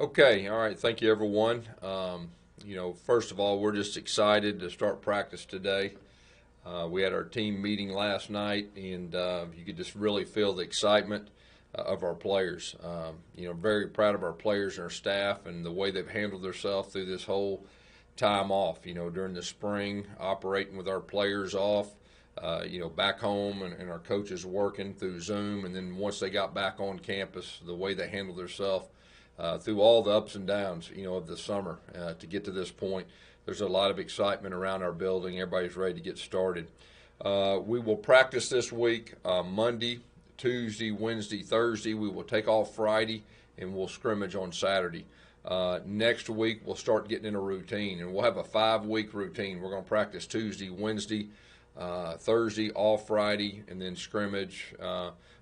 Okay, all right. Thank you, everyone. First of all, we're just excited to start practice today. We had our team meeting last night, and you could just really feel the excitement of our players. Very proud of our players and our staff and the way they've handled themselves through this whole time off. During the spring, operating with our players off. Back home and our coaches working through Zoom, and then once they got back on campus, the way they handled themselves through all the ups and downs, of the summer to get to this point. There's a lot of excitement around our building. Everybody's ready to get started. We will practice this week Monday, Tuesday, Wednesday, Thursday. We will take off Friday, and we'll scrimmage on Saturday. Next week, we'll start getting in a routine, and we'll have a 5-week routine. We're going to practice Tuesday, Wednesday, Thursday, off Friday, and then scrimmage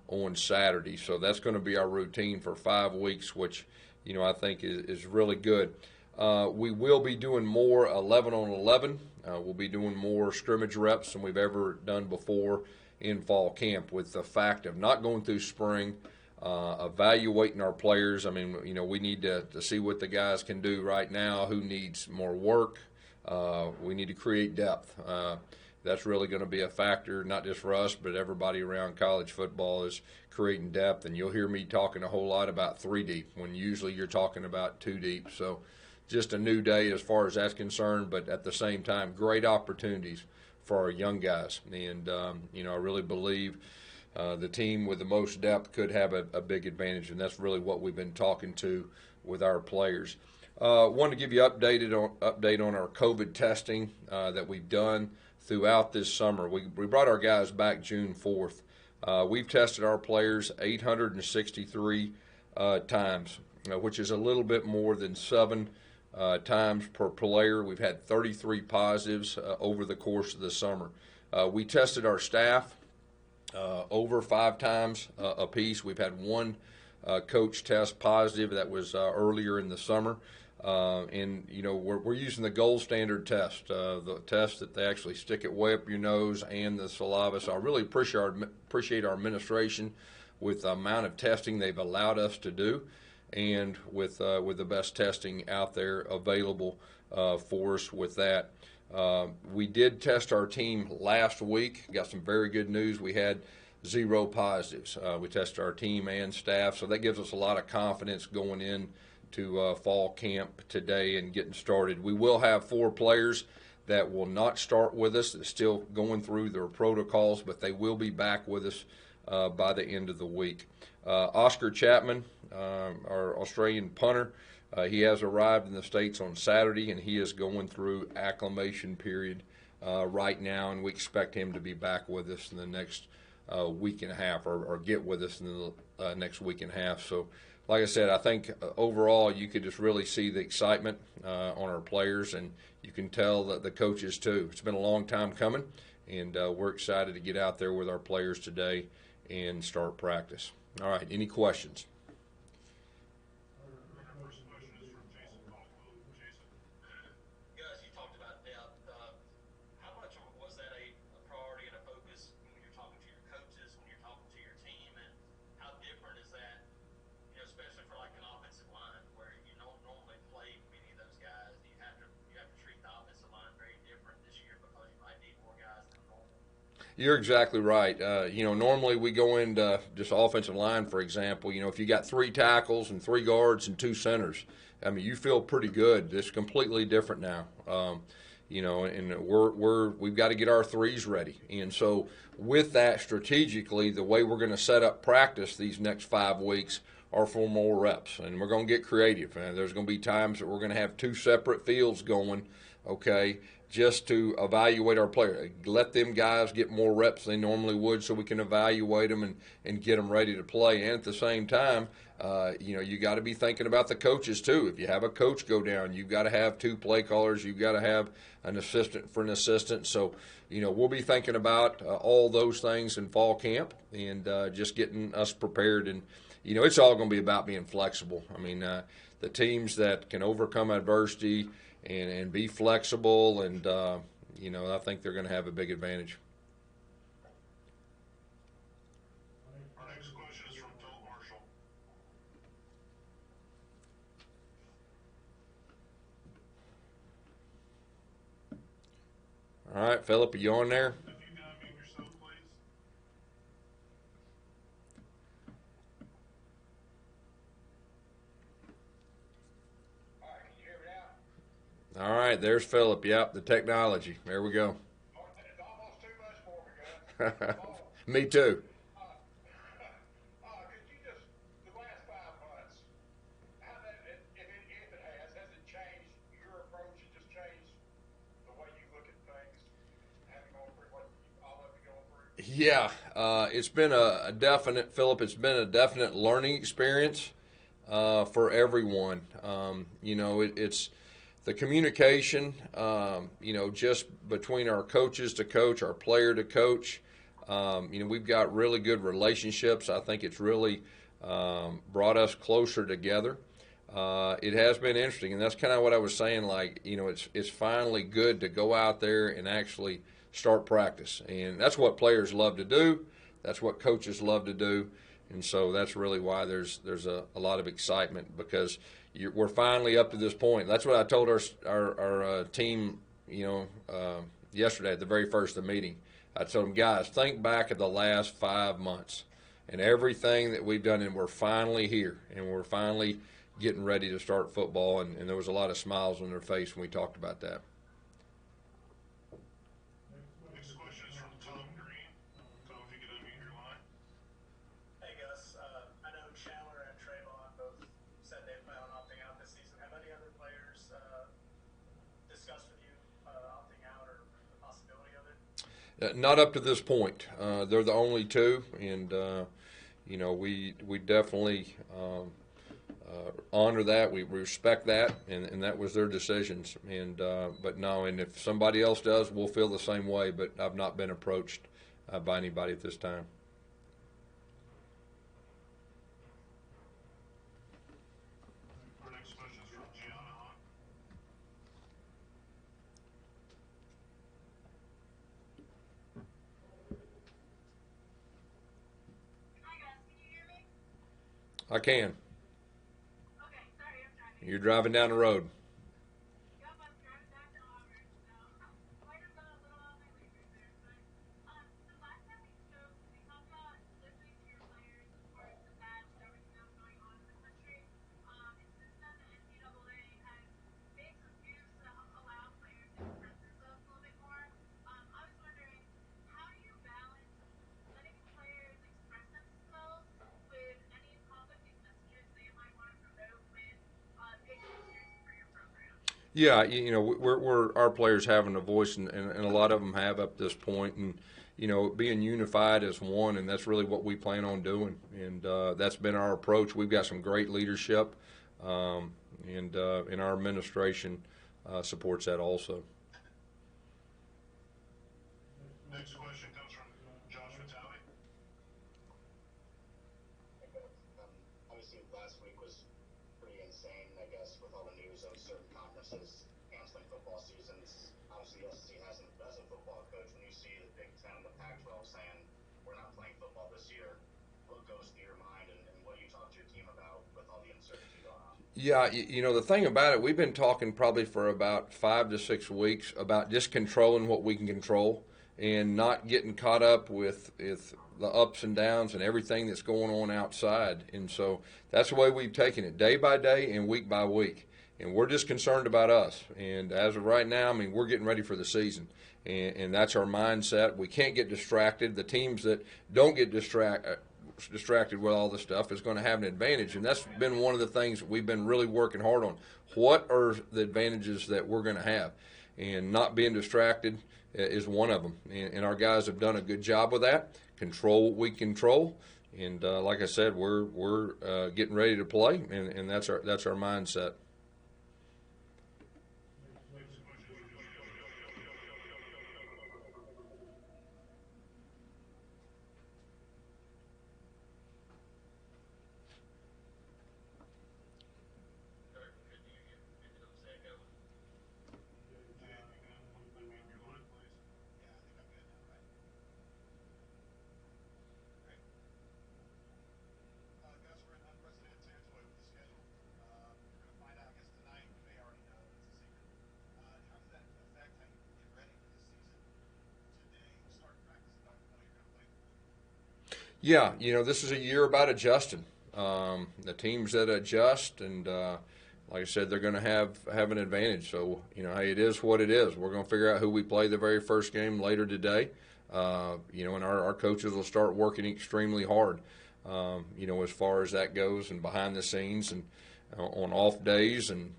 on Saturday. So that's going to be our routine for 5 weeks, which I think is really good. We will be doing more 11 on 11. We'll be doing more scrimmage reps than we've ever done before in fall camp, with the fact of not going through spring, evaluating our players. I mean, we need to see what the guys can do right now, who needs more work. We need to create depth. That's really going to be a factor, not just for us, but everybody around college football, is creating depth. And you'll hear me talking a whole lot about 3 deep when usually you're talking about 2 deep. So just a new day as far as that's concerned, but at the same time, great opportunities for our young guys. And, I really believe the team with the most depth could have a big advantage, and that's really what we've been talking to with our players. Wanted to give you update on our COVID testing that we've done throughout this summer. We brought our guys back June 4th. We've tested our players 863 times, which is a little bit more than 7 times per player. We've had 33 positives over the course of the summer. We tested our staff over 5 times apiece. We've had 1 coach test positive. That was earlier in the summer. We're using the gold standard test, the test that they actually stick it way up your nose and the saliva. So I really appreciate our administration with the amount of testing they've allowed us to do, and with the best testing out there available for us with that. We did test our team last week. Got some very good news. We had 0 positives. We tested our team and staff, so that gives us a lot of confidence going in to fall camp today and getting started. We will have 4 players that will not start with us. They're still going through their protocols, but they will be back with us by the end of the week. Oscar Chapman, our Australian punter, he has arrived in the States on Saturday, and he is going through acclimation period right now, and we expect him to be back with us in the next week and a half, or get with us in the next week and a half. So, like I said, I think overall you could just really see the excitement on our players, and you can tell that the coaches too. It's been a long time coming, and we're excited to get out there with our players today and start practice. All right, any questions? Gus, you talked about depth. How much was that a priority and a focus when you're talking to your coaches, when you're talking to your team, and how different is that, especially for like an offensive line where you don't normally play many of those guys? Do you have to treat the offensive line very different this year because you might need more guys than normal? You're exactly right. Normally we go into just offensive line, for example. If you got 3 tackles and 3 guards and 2 centers, I mean, you feel pretty good. It's completely different now. And we've got to get our threes ready. And so with that, strategically, the way we're going to set up practice these next 5 weeks are for more reps, and we're going to get creative. And there's going to be times that we're going to have 2 separate fields going, okay, just to evaluate our player. Let them guys get more reps than they normally would, so we can evaluate them and get them ready to play. And at the same time, you got to be thinking about the coaches too. If you have a coach go down, you've got to have 2 play callers. You've got to have an assistant for an assistant. So, we'll be thinking about all those things in fall camp, and just getting us prepared. And, it's all going to be about being flexible. I mean, the teams that can overcome adversity and be flexible, and I think they're going to have a big advantage. Our next question is from Phil Marshall. right, Philip, are you on there? If you can unmute yourself, please. All right, can you hear me now? All right, there's Philip. Yep, the technology. There we go. It's almost too much for me, guys. Me too. Could you just, the last 5 months, how that, if it has it changed your approach? It just changed the way you look at things, having gone through what all of you going through? Yeah, it's been a definite, Philip, it's been a definite learning experience for everyone. It's the communication, just between our coaches to coach, our player to coach. We've got really good relationships. I think it's really brought us closer together. It has been interesting, and that's kind of what I was saying. It's finally good to go out there and actually start practice, and that's what players love to do. That's what coaches love to do, and so that's really why there's a lot of excitement, because we're finally up to this point. That's what I told our team, yesterday at the very first of the meeting. I told them, guys, think back at the last 5 months and everything that we've done, and we're finally here, and we're finally getting ready to start football, and there was a lot of smiles on their face when we talked about that. Next question is from Tom Green. Tom, if you could unmute your line. Hey Gus, I know Chandler and Trayvon both said they plan on opting out this season. Have any other players discussed with you opting out or the possibility of it? Not up to this point. They're the only two, and we definitely honor that. We respect that, and that was their decisions. But no, and if somebody else does, we'll feel the same way. But I've not been approached by anybody at this time. Our next question is from Gianna Hahn. Hi guys, can you hear me? I can. Okay, sorry, I'm driving. You're driving down the road. Yep, I'm driving back to Auburn, so might have done a little on my research there. But the last time we spoke, we talked about listening to your players as far as the match and everything that was going on in the country. And since then, the NCAA has made some moves to allow players to express themselves a little bit more. I was wondering, how do you balance letting players express themselves with any conflicting messages they might want to promote with big pictures for your program? Yeah, we're our players having a voice, and a lot of them have up to this point, and being unified as one, and that's really what we plan on doing, and that's been our approach. We've got some great leadership, and our administration supports that also. Next question comes from Josh Vitale. Obviously, last week was pretty insane, I guess, with all the news of certain conferences canceling football seasons. Obviously, the SEC hasn't, as a football coach, when you see the Big Ten and the Pac-12 saying we're not playing football this year, what goes through your mind, and what you talk to your team about with all the uncertainty going on? Yeah, the thing about it, we've been talking probably for about 5 to 6 weeks about just controlling what we can control and not getting caught up with the ups and downs and everything that's going on outside. And so that's the way we've taken it, day by day and week by week. And we're just concerned about us. And as of right now, we're getting ready for the season. And that's our mindset. We can't get distracted. The teams that don't get distracted with all this stuff is going to have an advantage, and that's been one of the things that we've been really working hard on. What are the advantages that we're going to have? And not being distracted is one of them, and our guys have done a good job with that. Control what we control, and like I said, we're getting ready to play, and that's our mindset. Gus, we're in unprecedented territory with the schedule. We're going to find out Yeah, this is a year about adjusting. The teams that adjust, and like I said, they're going to have an advantage. So, hey, it is what it is. We're going to figure out who we play the very first game later today. And our coaches will start working extremely hard, as far as that goes, and behind the scenes, and on off days, and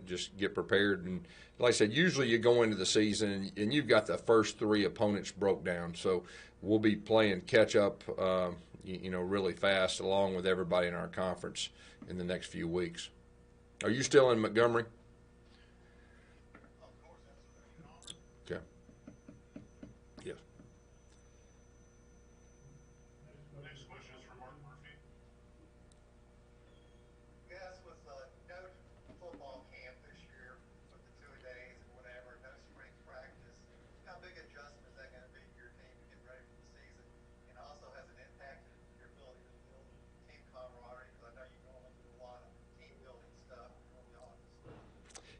just get prepared. And like I said, usually you go into the season and you've got the first three opponents broke down. So we'll be playing catch up, really fast, along with everybody in our conference in the next few weeks. Are you still in Montgomery? Okay. Yes. The next question is from Martin Murphy. Yes, with no football camp this year, with the 2 days and whatever, no spring practice, how big adjustment is that going to be to your team to get ready for the season? And also, has it impacted your ability to build team camaraderie? Because I know you normally do a lot of team building stuff early on.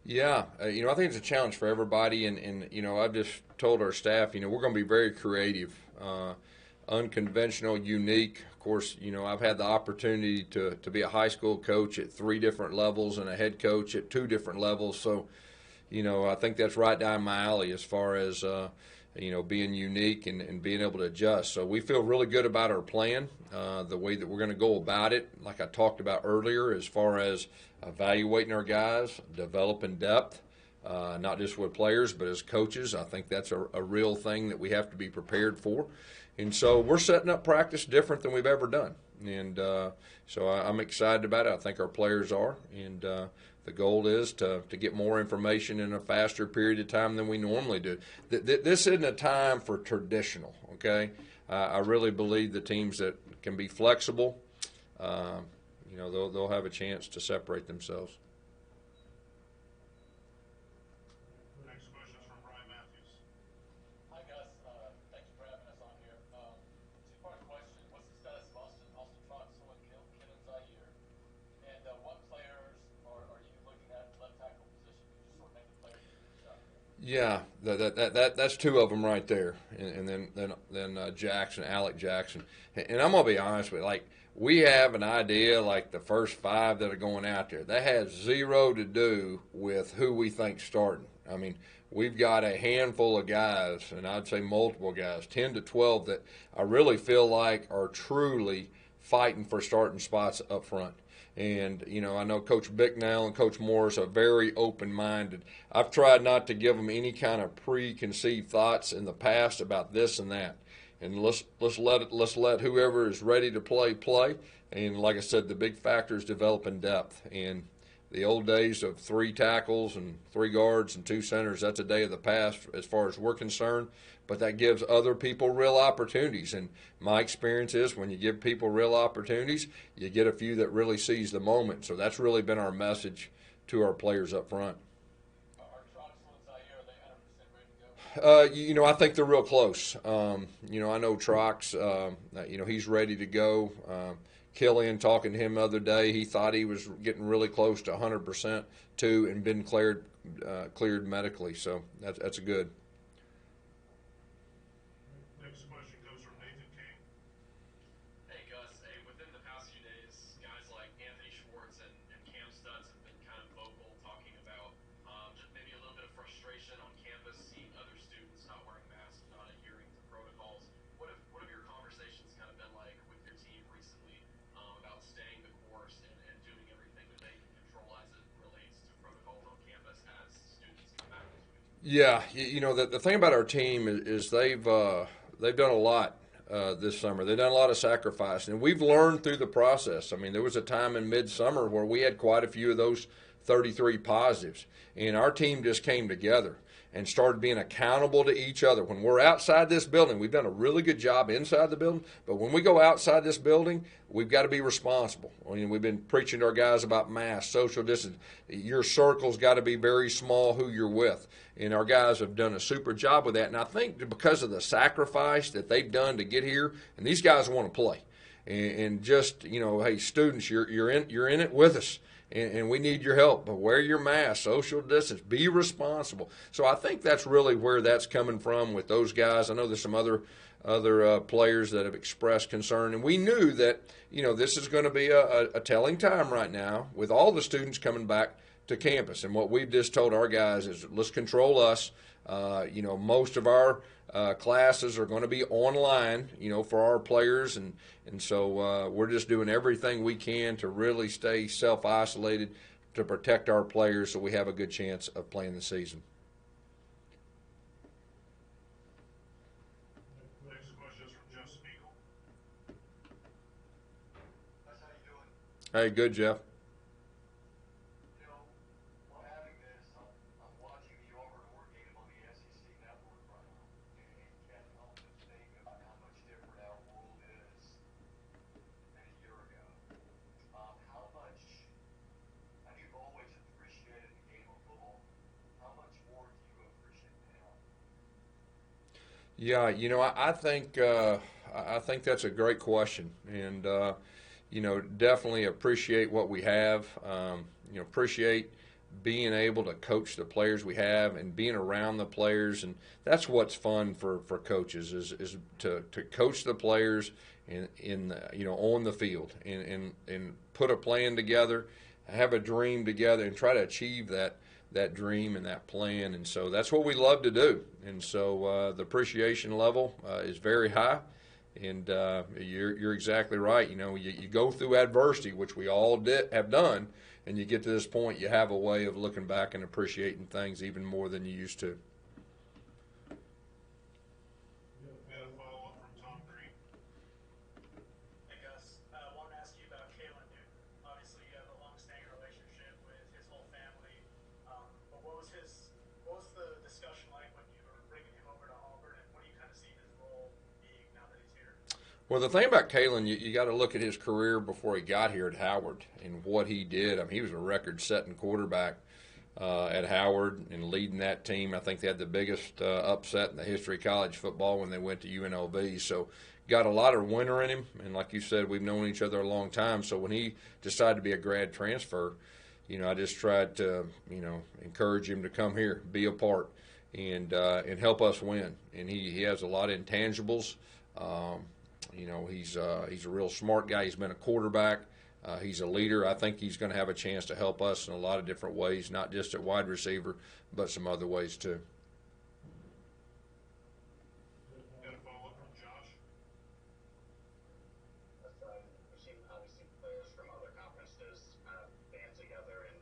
Yeah, I think it's a challenge for everybody, and I've just told our staff, we're going to be very creative, unconventional, unique. Of course, I've had the opportunity to be a high school coach at 3 different levels and a head coach at 2 different levels. So, I think that's right down my alley as far as, being unique and being able to adjust. So we feel really good about our plan, the way that we're going to go about it, like I talked about earlier, as far as evaluating our guys, developing depth, not just with players, but as coaches. I think that's a real thing that we have to be prepared for. And so we're setting up practice different than we've ever done. And so I'm excited about it. I think our players are. And the goal is to get more information in a faster period of time than we normally do. This isn't a time for traditional, okay? I really believe the teams that can be flexible, they'll have a chance to separate themselves. The next question is from Brian Matthews. Hi, Gus. Thank you for having us on here. Two-part question. What's the status of Austin Troxel and Kevin Zaire? And what players are you looking at left tackle position? Could you sort of name the players you reached out to? Yeah, that's 2 of them right there, and then Jackson, Alec Jackson. And I'm gonna be honest with you, like, we have an idea, like the first 5 that are going out there. That has 0 to do with who we think starting. I mean, we've got a handful of guys, and I'd say multiple guys, 10 to 12, that I really feel like are truly fighting for starting spots up front. And, I know Coach Bicknell and Coach Morris are very open-minded. I've tried not to give them any kind of preconceived thoughts in the past about this and that. And let's let whoever is ready to play. And like I said, the big factor is developing depth. And the old days of 3 tackles and 3 guards and 2 centers, that's a day of the past as far as we're concerned. But that gives other people real opportunities. And my experience is when you give people real opportunities, you get a few that really seize the moment. So that's really been our message to our players up front. Are Troxel and Zaire, are they 100% ready to go? I think they're real close. I know Trox, he's ready to go. Killian, talking to him the other day, he thought he was getting really close to 100% too, and been cleared medically. So that's good. Next question comes from Nathan King. Hey, Gus. Hey, within the past few days, guys like Anthony Schwartz and Cam Stutz have been kind of vocal, talking about just maybe a little bit of frustration on campus, seeing other students not wearing masks, not adhering to protocols. What have your conversations kind of been like with your team recently about staying the course and doing everything that they can control as it relates to protocols on campus as students come back this week? Yeah, the thing about our team is they've done a lot this summer. They've done a lot of sacrifice, and we've learned through the process. I mean, there was a time in midsummer where we had quite a few of those 33 positives, and our team just came together and started being accountable to each other. When we're outside this building, we've done a really good job inside the building, but when we go outside this building, we've got to be responsible. I mean, we've been preaching to our guys about masks, social distance. Your circle's got to be very small who you're with, and our guys have done a super job with that. And I think because of the sacrifice that they've done to get here, and these guys want to play, and just hey, students, you're in it with us. and we need your help. But wear your mask, social distance, be responsible. So I think that's really where that's coming from with those guys. I know there's some other players that have expressed concern, and we knew that this is going to be a telling time right now with all the students coming back to campus. And what we've just told our guys is let's control us. Most of our classes are going to be online, for our players, and so we're just doing everything we can to really stay self-isolated to protect our players so we have a good chance of playing the season. Next question is from Jeff Spiegel. That's how you doing? Hey, good, Jeff. While having this, I'm watching the Auburn game on the SEC network right now, and can't help but think about how much different our world is than a year ago. How much, and you've always appreciated the game of football, how much more do you appreciate it now? Yeah, I think that's a great question, and definitely appreciate what we have. Appreciate being able to coach the players we have and being around the players, and that's what's fun for coaches is to coach the players in on the field and put a plan together, have a dream together, and try to achieve that dream and that plan. And so that's what we love to do. And so the appreciation level is very high. And you're exactly right. You go through adversity, which we all have done, and you get to this point, you have a way of looking back and appreciating things even more than you used to. We had a follow-up from Tom Green. Hey Gus, I wanted to ask you about Kalen Newton. Obviously, you have a long-standing relationship with his whole family. But what was the discussion like when you were bringing him over to Auburn, and what do you kind of see his role being now that he's here? Well, the thing about Kalen, you got to look at his career before he got here at Howard and what he did. I mean, he was a record-setting quarterback at Howard and leading that team. I think they had the biggest upset in the history of college football when they went to UNLV. So got a lot of winter in him. And like you said, we've known each other a long time. So when he decided to be a grad transfer, I just tried to, encourage him to come here, be a part, and help us win. And he has a lot of intangibles. He's a real smart guy. He's been a quarterback. He's a leader. I think he's going to have a chance to help us in a lot of different ways, not just at wide receiver, but some other ways too. Got a follow-up from Josh. We've seen obviously players from other conferences band together and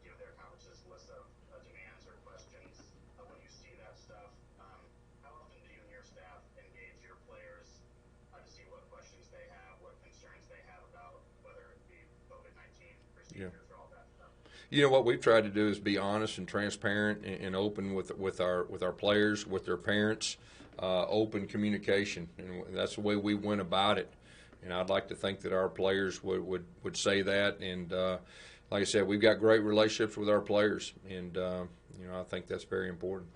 give their conferences list of demands or questions. When you see that stuff, how often do you and your staff engage your players to see what questions they have, what concerns they have about whether it be COVID-19 procedures or all that stuff? What we've tried to do is be honest and transparent and open with our players, with their parents, open communication, and that's the way we went about it. And I'd like to think that our players would say that. And like I said, we've got great relationships with our players, and I think that's very important.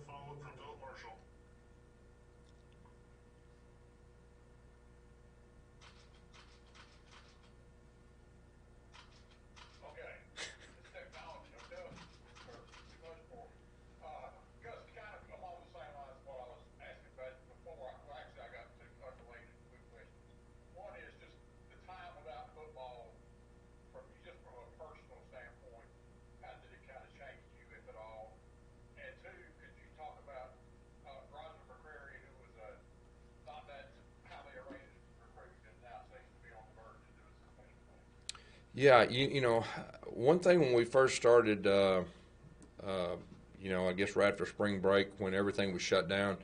Follow-up from Philip Marshall. Okay, it's technology, okay? For too much more. Gus, kind of along the same lines of what I was asking about before. I got two unrelated quick questions. One is just the time without football, from a personal standpoint. How did it kind of change you, if at all? And two, could you talk about Roger McCrary, who was not that highly rated recruit, and now seems to be on the verge of doing some special things? Yeah, one thing when we first started, I guess right after spring break when everything was shut down,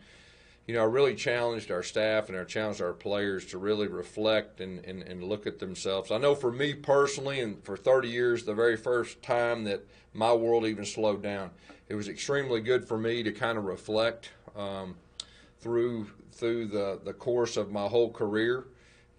I really challenged our staff and I challenged our players to really reflect and look at themselves. I know for me personally, and for 30 years, the very first time that my world even slowed down, it was extremely good for me to kind of reflect through the course of my whole career,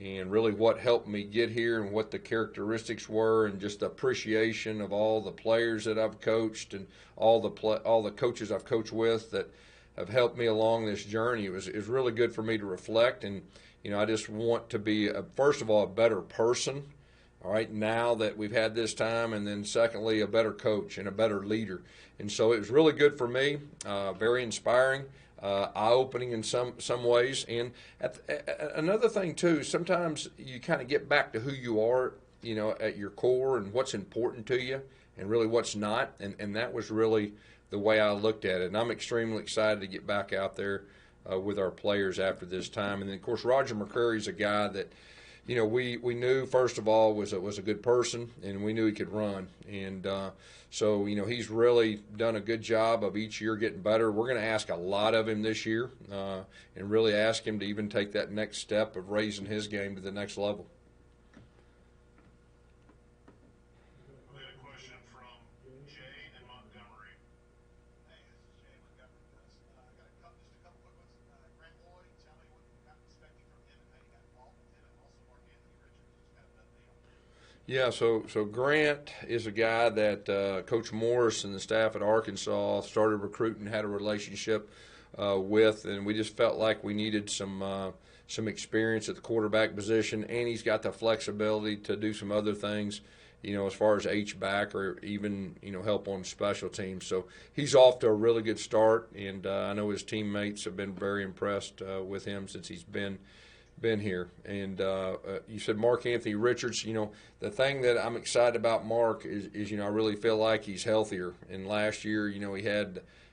and really what helped me get here and what the characteristics were, and just the appreciation of all the players that I've coached and all the coaches I've coached with that have helped me along this journey. It was really good for me to reflect, and I just want to be, first of all, a better person, all right, now that we've had this time, and then secondly, a better coach and a better leader. And so it was really good for me, very inspiring, eye-opening in some ways. And another thing, too, sometimes you kind of get back to who you are, at your core and what's important to you and really what's not. And that was really the way I looked at it. And I'm extremely excited to get back out there with our players after this time. And then, of course, Roger McCreary's a guy that, we knew, first of all, was a good person, and we knew he could run. And so, he's really done a good job of each year getting better. We're going to ask a lot of him this year and really ask him to even take that next step of raising his game to the next level. We had a question from Jay in Montgomery. Hey, this is Jay Montgomery. I got just a couple quick ones. Grant Lloyd, tell me what you got expected from him and how you got involved with him, and also Mark Anthony Richards, who's kind of done the deal. Yeah, so Grant is a guy that Coach Morris and the staff at Arkansas started recruiting, had a relationship with, and we just felt like we needed some experience at the quarterback position, and he's got the flexibility to do some other things, as far as H-back or even, help on special teams. So he's off to a really good start, and I know his teammates have been very impressed with him since he's been here. And you said Mark Anthony Richards. The thing that I'm excited about Mark is I really feel like he's healthier. And last year, he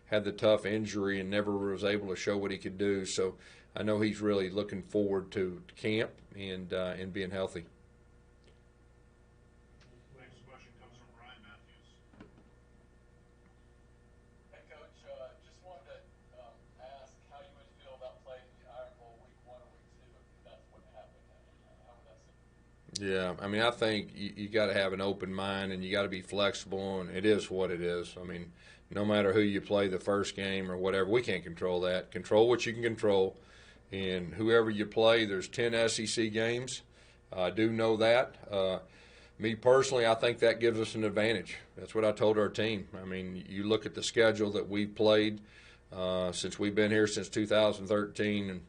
had the tough injury and never was able to show what he could do. So I know he's really looking forward to camp and being healthy. Next question comes from Ryan Matthews. Hey, Coach, just wanted to ask how you would feel about playing the Iron Bowl week 1 or week 2 if that's what happened. How would that seem? Yeah, I think you got to have an open mind and you got to be flexible, and it is what it is. No matter who you play the first game or whatever, we can't control that. Control what you can control, and whoever you play, there's 10 SEC games. I do know that. Me personally, I think that gives us an advantage. That's what I told our team. You look at the schedule that we've played since we've been here since 2013, and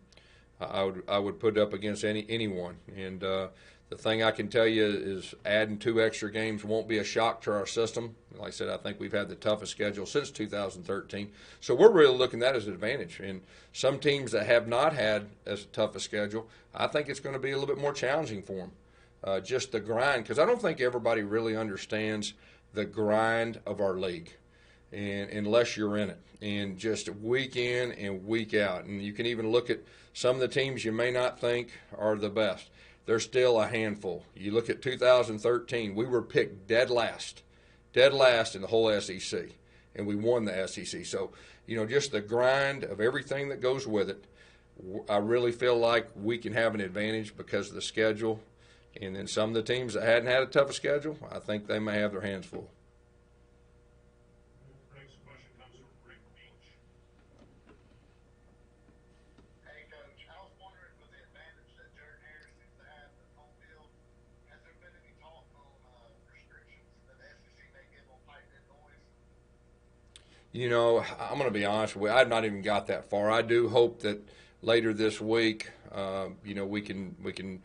I would put it up against anyone. And the thing I can tell you is adding 2 extra games won't be a shock to our system. Like I said, I think we've had the toughest schedule since 2013. So we're really looking at that as an advantage. And some teams that have not had as tough a schedule, I think it's going to be a little bit more challenging for them. Just the grind, because I don't think everybody really understands the grind of our league, and unless you're in it, and just week in and week out. And you can even look at some of the teams you may not think are the best. They're still a handful. You look at 2013, we were picked dead last in the whole SEC, and we won the SEC. So, just the grind of everything that goes with it, I really feel like we can have an advantage because of the schedule. And then some of the teams that hadn't had a tougher schedule, I think they may have their hands full. Next question comes from Rick Beach. Hey, Coach, I was wondering with the advantage that Jared Harris seems to have at home field, has there been any talk on restrictions that the SEC may give on pipe and noise? I'm going to be honest with you. I've not even got that far. I do hope that later this week, we can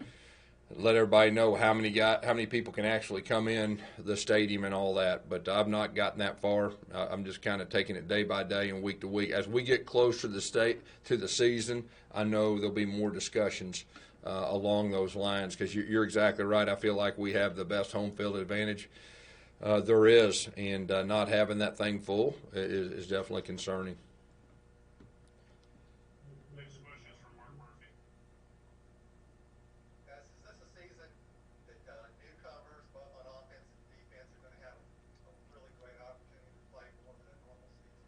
let everybody know how many people can actually come in the stadium and all that. But I've not gotten that far. I'm just kind of taking it day by day and week to week. As we get closer to the season, I know there'll be more discussions along those lines, because you're exactly right. I feel like we have the best home field advantage there is, and not having that thing full is definitely concerning. Next question is from Mark Murphy. Guys, is this a season that newcomers, both on offense and defense, are going to have a really great opportunity to play more than a normal season?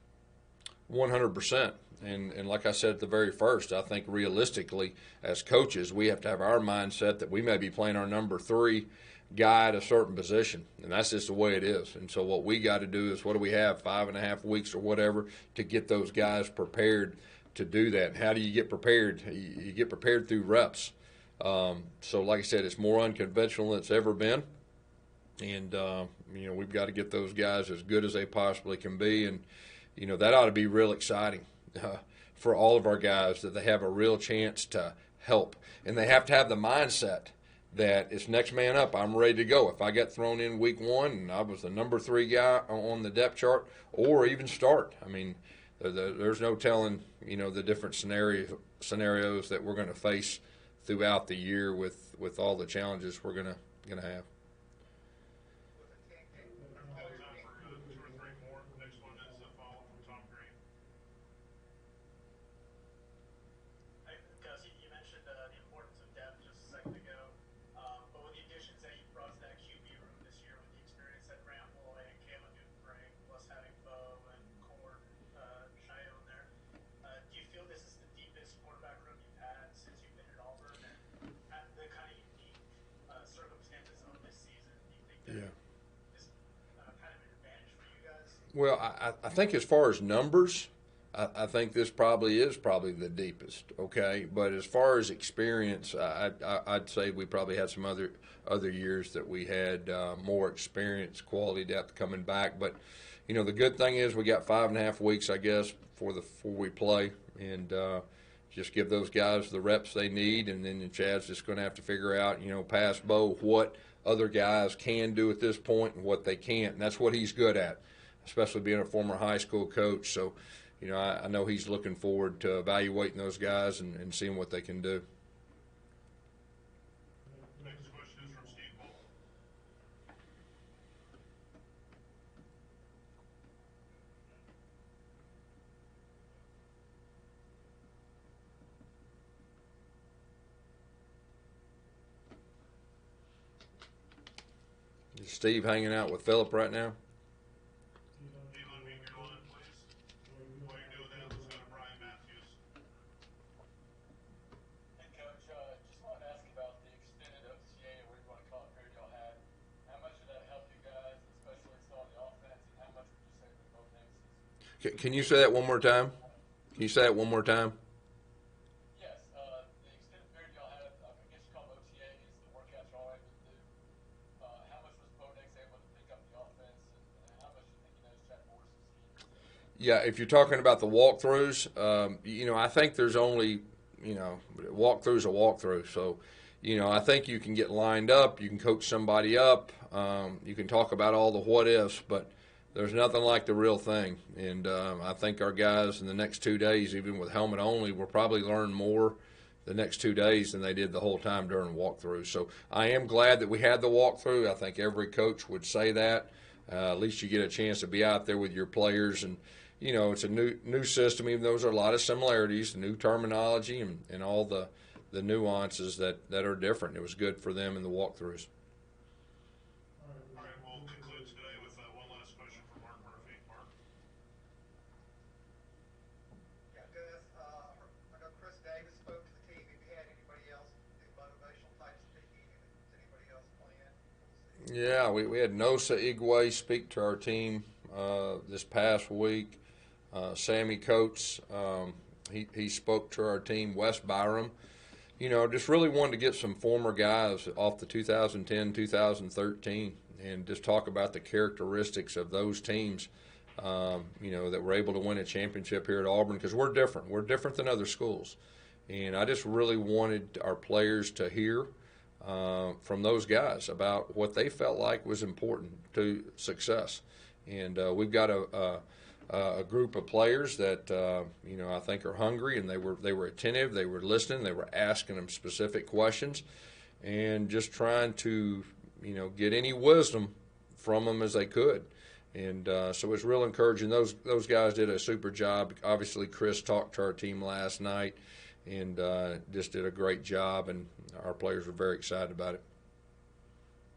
100%. And like I said at the very first, I think realistically, as coaches, we have to have our mindset that we may be playing our number 3 guy at a certain position, and that's just the way it is. And so what we got to do is, what do we have, 5.5 weeks or whatever, to get those guys prepared to do that. And how do you get prepared? You get prepared through reps. So like I said, it's more unconventional than it's ever been. And, we've got to get those guys as good as they possibly can be. And, that ought to be real exciting for all of our guys, that they have a real chance to help. And they have to have the mindset that it's next man up. I'm ready to go. If I get thrown in week 1 and I was the number 3 guy on the depth chart, or even start, I mean, there's no telling, the different scenarios that we're going to face throughout the year with all the challenges we're going to have. Time for 2 or 3 more. The next one is a follow from Tom Green. Hey, Gus, you mentioned the importance of depth just a second ago. But with the additions that you brought to that QB room this year, with the experience that Grant Boy and Caleb Newton bring, plus having Bo and Cord Cheyenne there, do you feel this is the deepest quarterback room you've had since you've been at Auburn? And at the kind of unique circumstances of this season, do you think that is kind of an advantage for you guys? Well, I think as far as numbers, I think this probably is the deepest, okay? But as far as experience, I'd say we probably had some other years that we had more experience, quality depth coming back. But, the good thing is we got 5.5 weeks, I guess, before we play, and just give those guys the reps they need, and then Chad's just going to have to figure out, past Bo, what other guys can do at this point and what they can't. And that's what he's good at, especially being a former high school coach. So, I know he's looking forward to evaluating those guys and seeing what they can do. Next question is from Steve Ball. Is Steve hanging out with Phillip right now? Can you unmute your line, please? While you're doing that, let's go to Brian Matthews. And Coach, just wanted to ask about the extended OTA, or whatever you want to call it, period y'all had. How much did that help you guys, especially still on the offense, and how much would you say for both teams? Can you say that one more time? Can you say that one more time? Yes, the extended period y'all had, I guess you call them OTAs, the workouts y'all were able to do. How much was Podex able to pick up the offense, and how much do you think he knows Chad Morris's scheme? Yeah, if you're talking about the walkthroughs, I think there's only, walkthrough's a walkthrough. So, I think you can get lined up, you can coach somebody up, you can talk about all the what ifs, but there's nothing like the real thing. And I think our guys in the next 2 days, even with helmet only, will probably learn more the next 2 days than they did the whole time during walkthrough. So I am glad that we had the walkthrough. I think every coach would say that. At least you get a chance to be out there with your players, and it's a new system. Even though there's a lot of similarities, new terminology, and all the nuances that are different. It was good for them in the walkthroughs. All right, we'll conclude today with one last question from Mark Murphy. Mark? Yeah, Gus, I know Chris Davis spoke to the team. Have you had anybody else do motivational type speaking? Is anybody else playing? Yeah, we had Nosa Igwe speak to our team this past week. Sammy Coates, he spoke to our team. Wes Byram, just really wanted to get some former guys off the 2010, 2013, and just talk about the characteristics of those teams, that were able to win a championship here at Auburn, because we're different. We're different than other schools. And I just really wanted our players to hear from those guys about what they felt like was important to success. And we've got a group of players that I think are hungry, and they were attentive, they were listening, they were asking them specific questions, and just trying to get any wisdom from them as they could. And so it's real encouraging. Those guys did a super job. Obviously, Chris talked to our team last night and just did a great job, and our players were very excited about it.